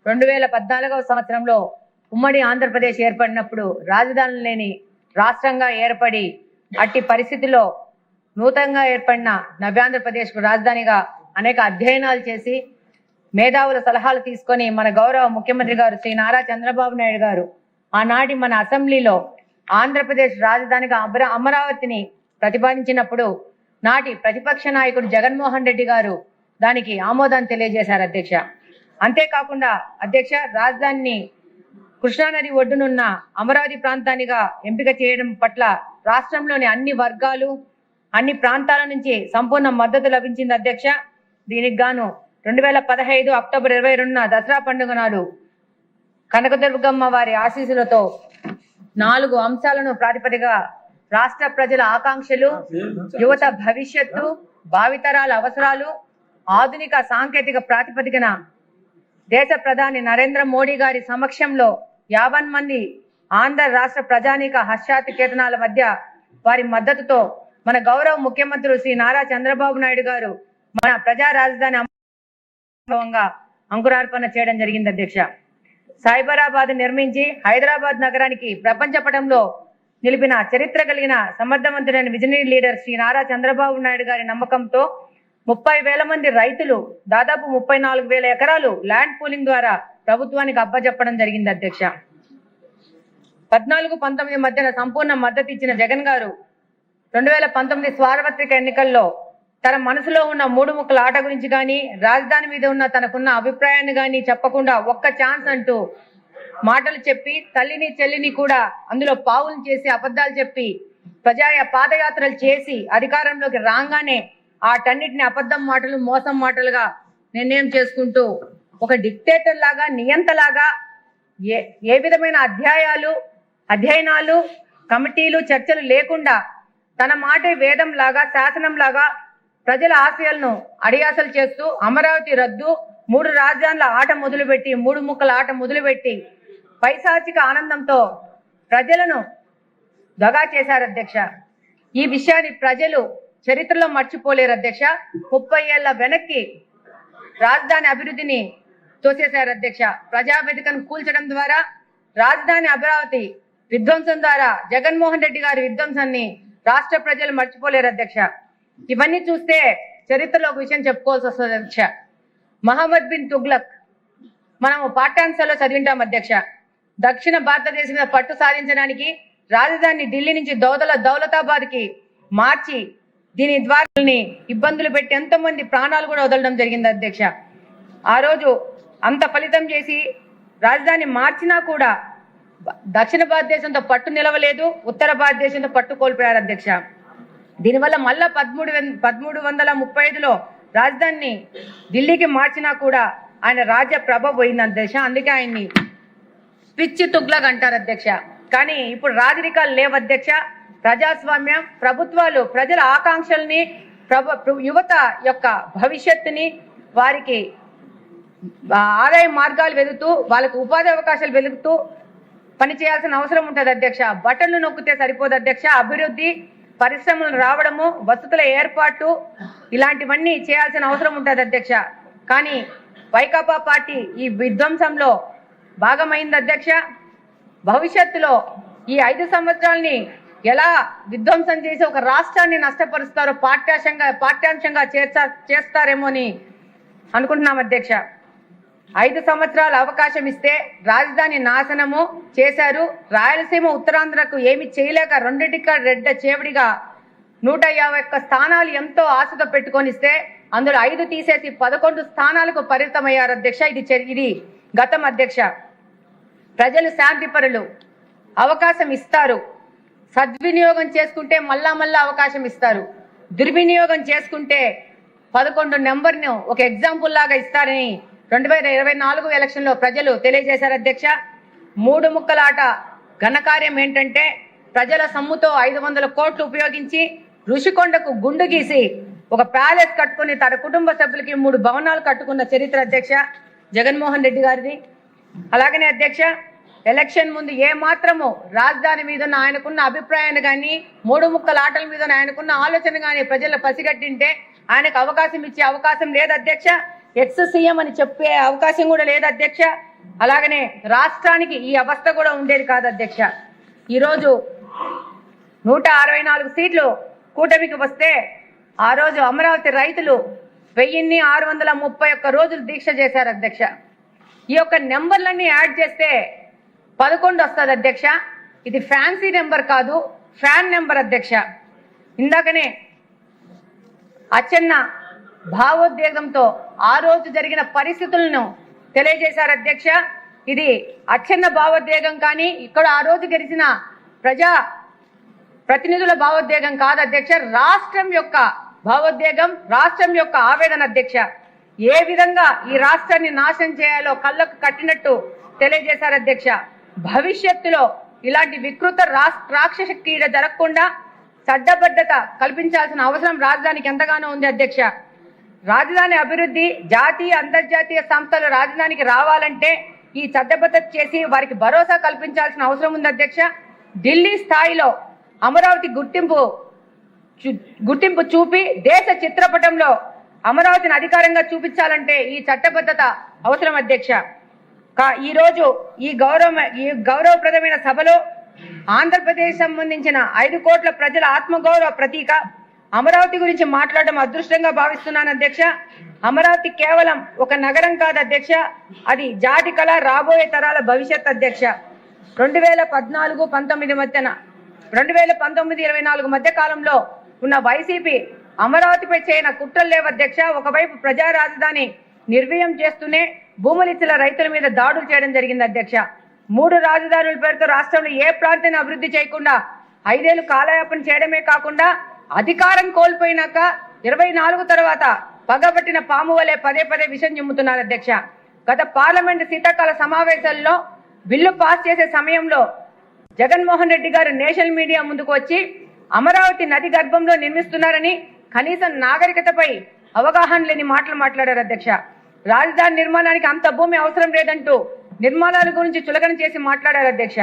2014వ సంవత్సరంలో ఉమ్మడి ఆంధ్రప్రదేశ్ ఏర్పడినప్పుడు రాజధాని లేని రాష్ట్రంగా ఏర్పడి అట్టి పరిస్థితిలో నూతనంగా ఏర్పడిన నవ్యాంధ్రప్రదేశ్కు రాజధానిగా అనేక అధ్యయనాలు చేసి మేధావుల సలహాలు తీసుకొని మన గౌరవ ముఖ్యమంత్రి గారు శ్రీ నారా చంద్రబాబు నాయుడు గారు ఆనాటి మన అసెంబ్లీలో ఆంధ్రప్రదేశ్ రాజధానిగా అమరావతిని ప్రతిపాదించినప్పుడు నాటి ప్రతిపక్ష నాయకుడు జగన్మోహన్ రెడ్డి గారు దానికి ఆమోదాన్ని తెలియజేశారు అధ్యక్ష. అంతేకాకుండా అధ్యక్ష, రాజధానిని కృష్ణానది ఒడ్డునున్న అమరావతి ప్రాంతానిగా ఎంపిక చేయడం పట్ల రాష్ట్రంలోని అన్ని వర్గాలు అన్ని ప్రాంతాల నుంచి సంపూర్ణ మద్దతు లభించింది అధ్యక్ష. దీనికి గాను 2015 అక్టోబర్ 22న దసరా పండుగ నాడు కనకదుర్గమ్మ వారి ఆశీస్సులతో 4 అంశాలను ప్రాతిపదికగా రాష్ట్ర ప్రజల ఆకాంక్షలు, యువత భవిష్యత్తు, భావితరాల అవసరాలు, ఆధునిక సాంకేతిక ప్రాతిపదికన దేశ ప్రధాని నరేంద్ర మోడీ గారి సమక్షంలో 50 మంది ఆంధ్ర రాష్ట్ర ప్రజానీక హర్షాతికేతనాల మధ్య వారి మద్దతుతో మన గౌరవ ముఖ్యమంత్రి శ్రీ నారా చంద్రబాబు నాయుడు గారు మన ప్రజా రాజధాని అంకురార్పణ చేయడం జరిగింది అధ్యక్ష. సైబరాబాద్ నిర్మించి హైదరాబాద్ నగరానికి ప్రపంచ పటంలో నిలిపిన చరిత్ర కలిగిన సమర్థవంతుడైన విజనరీ లీడర్ శ్రీ నారా చంద్రబాబు నాయుడు గారి నమ్మకంతో 30,000 మంది రైతులు దాదాపు 34,000 ఎకరాలు ల్యాండ్ పూలింగ్ ద్వారా ప్రభుత్వానికి అప్పజెప్పడం జరిగింది అధ్యక్ష. 14-19 మధ్యన సంపూర్ణ మద్దతు ఇచ్చిన జగన్ గారు 2019 సార్వత్రిక ఎన్నికల్లో తన మనసులో ఉన్న 3 ముక్కల ఆట గురించి కానీ రాజధాని మీద ఉన్న తనకున్న అభిప్రాయాన్ని కానీ చెప్పకుండా ఒక్క ఛాన్స్ అంటూ మాటలు చెప్పి తల్లిని చెల్లిని కూడా అందులో పావులు చేసి అబద్ధాలు చెప్పి పాదయాత్రలు చేసి అధికారంలోకి రాగానే ఆటన్నిటిని అబద్ధం మాటలు మోసం మాటలుగా నిర్ణయం చేసుకుంటూ ఒక డిక్టేటర్ లాగా నియంతలాగా ఏ విధమైన అధ్యయనాలు కమిటీలు చర్చలు లేకుండా తన మాటే వేదం లాగా శాసనం లాగా ప్రజల ఆశయాలను అడియాసలు చేస్తూ అమరావతి రద్దు 3 రాజధానుల ఆట మొదలుపెట్టి 3 ముక్కల ఆట మొదలుపెట్టి పైశాచిక ఆనందంతో ప్రజలను దగా చేశారు అధ్యక్ష. ఈ విషయాన్ని ప్రజలు చరిత్రలో మర్చిపోలేరు అధ్యక్ష. 30 ఏళ్ల వెనక్కి రాజధాని అభివృద్ధిని తోసేశారు అధ్యక్ష. ప్రజావేదికను కూల్చడం ద్వారా రాజధాని అమరావతి విధ్వంసం ద్వారా జగన్మోహన్ రెడ్డి గారి విధ్వంసాన్ని రాష్ట్ర ప్రజలు మర్చిపోలేరు అధ్యక్ష. ఇవన్నీ చూస్తే చరిత్రలో ఒక విషయం చెప్పుకోవాల్సి వస్తుంది అధ్యక్ష. మహమ్మద్ బిన్ తుగ్లక్ మనము పాఠ్యాంశాల్లో చదివింటాం అధ్యక్ష. దక్షిణ భారతదేశం మీద పట్టు సాధించడానికి రాజధాని ఢిల్లీ నుంచి దౌలతాబాద్ కి మార్చి దీని ద్వారా ఇబ్బందులు పెట్టి ఎంతో మంది ప్రాణాలు కూడా వదలడం జరిగింది అధ్యక్ష. ఆ రోజు అంత ఫలితం చేసి రాజధాని మార్చినా కూడా దక్షిణ భారతదేశంతో పట్టు నిలవలేదు, ఉత్తర భారతదేశంతో పట్టు కోల్పోయారు అధ్యక్ష. దీనివల్ల మళ్ళా 1335లో రాజధానిని ఢిల్లీకి మార్చినా కూడా ఆయన రాజ్య ప్రభ పోయింది అధ్యక్ష. అందుకే ఆయన్ని పిచ్చి తుగ్లక్ అంటారు అధ్యక్ష. కానీ ఇప్పుడు రాజరికాలు లేవు అధ్యక్ష. ప్రజాస్వామ్యం, ప్రభుత్వాలు ప్రజల ఆకాంక్షల్ని, యువత యొక్క భవిష్యత్తుని, వారికి ఆదాయ మార్గాలు వెతుకుతూ వాళ్ళకు ఉపాధి అవకాశాలు వెతుకుతూ పనిచేయాల్సిన అవసరం ఉంటుంది అధ్యక్ష. బటన్లు నొక్కితే సరిపోదు అధ్యక్ష. అభివృద్ధి, పరిశ్రమలు రావడము, వసతుల ఏర్పాటు ఇలాంటివన్నీ చేయాల్సిన అవసరం ఉంటుంది అధ్యక్ష. కానీ వైకాపా పార్టీ ఈ విధ్వంసంలో భాగమైంది అధ్యక్ష. భవిష్యత్తులో ఈ 5 సంవత్సరాలని ఎలా విధ్వంసం చేసి ఒక రాష్ట్రాన్ని నష్టపరుస్తారో పాఠ్యాంశంగా చేస్తారేమో అని అనుకుంటున్నాం అధ్యక్ష. 5 సంవత్సరాల అవకాశం ఇస్తే రాజధాని నాశనము చేశారు. రాయలసీమ ఉత్తరాంధ్రకు ఏమి చేయలేక రెండింటికి రెడ్డ చేవడిగా 151 స్థానాలు ఎంతో ఆశతో పెట్టుకొనిస్తే అందులో 5 తీసేసి 11 స్థానాలకు పరిమితమయ్యారు అధ్యక్ష. ఇది గతం అధ్యక్ష. ప్రజలు శాంతిపరులు, అవకాశం ఇస్తారు. సద్వినియోగం చేసుకుంటే మళ్ళా అవకాశం ఇస్తారు. దుర్వినియోగం చేసుకుంటే 11 నెంబర్ను ఒక ఎగ్జాంపుల్ లాగా ఇస్తారని 2024 ఎలక్షన్లో ప్రజలు తెలియజేశారు అధ్యక్ష. 3 ముక్కలాట ఘనకార్యం ఏంటంటే ప్రజల సొమ్ముతో 500 కోట్లు ఉపయోగించి ఋషికొండకు గుండు గీసి ఒక ప్యాలెస్ కట్టుకుని తన కుటుంబ సభ్యులకి 3 భవనాలు కట్టుకున్న చరిత్ర అధ్యక్ష జగన్మోహన్ రెడ్డి గారిది. అలాగనే అధ్యక్ష, ఎలక్షన్ ముందు ఏ మాత్రము రాజధాని మీద ఆయనకున్న అభిప్రాయాన్ని కానీ 3 ముక్కల ఆటల మీద ఆయనకున్న ఆలోచన కానీ ప్రజలు పసిగట్టింటే ఆయనకు అవకాశం ఇచ్చే అవకాశం లేదు అధ్యక్ష. ఎక్స్ సీఎం అని చెప్పే అవకాశం కూడా లేదు అధ్యక్ష. అలాగనే రాష్ట్రానికి ఈ అవస్థ కూడా ఉండేది కాదు అధ్యక్ష. ఈరోజు 164 సీట్లు కూటమికి వస్తే ఆ రోజు అమరావతి రైతులు 1631 రోజులు దీక్ష చేశారు అధ్యక్ష. ఈ యొక్క నెంబర్లన్నీ యాడ్ చేస్తే 11 వస్తుంది అధ్యక్ష. ఇది ఫ్యాన్సీ నెంబర్ కాదు, ఫ్యాన్ నెంబర్ అధ్యక్ష. ఇందాకనే అచ్చెన్న భావోద్వేగంతో ఆ రోజు జరిగిన పరిస్థితులను తెలియజేశారు అధ్యక్ష. ఇది అచ్చెన్న భావోద్వేగం కానీ ఇక్కడ ఆ రోజు గెలిచిన ప్రజా ప్రతినిధుల భావోద్వేగం కాదు అధ్యక్ష. రాష్ట్రం యొక్క భావోద్వేగం, రాష్ట్రం యొక్క ఆవేదన అధ్యక్ష. ఏ విధంగా ఈ రాష్ట్రాన్ని నాశనం చేయాలో కళ్ళకు కట్టినట్టు తెలియజేశారు అధ్యక్ష. భవిష్యత్తులో ఇలాంటి వికృత రాక్షస క్రీడ జరగకుండా చట్టబద్ధత కల్పించాల్సిన అవసరం రాజధానికి ఎంతగానో ఉంది అధ్యక్ష. రాజధాని అభివృద్ధి, జాతీయ అంతర్జాతీయ సంస్థలు రాజధానికి రావాలంటే ఈ చట్టబద్ధత చేసి వారికి భరోసా కల్పించాల్సిన అవసరం ఉంది అధ్యక్ష. ఢిల్లీ స్థాయిలో అమరావతి గుర్తింపు చూపి దేశ చిత్రపటంలో అమరావతిని అధికారంగా చూపించాలంటే ఈ చట్టబద్ధత అవసరం అధ్యక్ష. ఈరోజు ఈ గౌరవప్రదమైన సభలో ఆంధ్రప్రదేశ్ సంబంధించిన 5 కోట్ల ప్రజల ఆత్మగౌరవ ప్రతీక అమరావతి గురించి మాట్లాడడం అదృష్టంగా భావిస్తున్నాను అధ్యక్ష. అమరావతి కేవలం ఒక నగరం కాదు అధ్యక్ష, అది జాతి కళ, రాబోయే తరాల భవిష్యత్ అధ్యక్ష. 2014-19 మధ్యన 2019-24 మధ్య కాలంలో ఉన్న వైసీపీ అమరావతిపై చేయన కుట్రలు లేవు అధ్యక్ష. ఒకవైపు ప్రజా రాజధాని నిర్వీర్యం చేస్తూనే భూములిచ్చిన రైతుల మీద దాడులు చేయడం జరిగింది అధ్యక్ష. 3 రాజధానుల పేరుతో రాష్ట్రంలో ఏ ప్రాంతాన్ని అభివృద్ధి చేయకుండా 5 ఏళ్లు కాలయాపన చేయడమే కాకుండా అధికారం కోల్పోయినాక 24 తర్వాత పగబట్టిన పాము వలె పదే పదే విషం చిమ్ముతున్నారు అధ్యక్ష. గత పార్లమెంటు శీతాకాల సమావేశాల్లో బిల్లు పాస్ చేసే సమయంలో జగన్మోహన్ రెడ్డి గారు నేషనల్ మీడియా ముందుకు వచ్చి అమరావతి నది గర్భంలో నిర్మిస్తున్నారని, కనీసం నాగరికతపై అవగాహన లేని మాటలు మాట్లాడారు అధ్యక్ష. రాజధాని నిర్మాణానికి అంత భూమి అవసరం లేదంటూ నిర్మాణాల గురించి చులకన చేసి మాట్లాడారు అధ్యక్ష.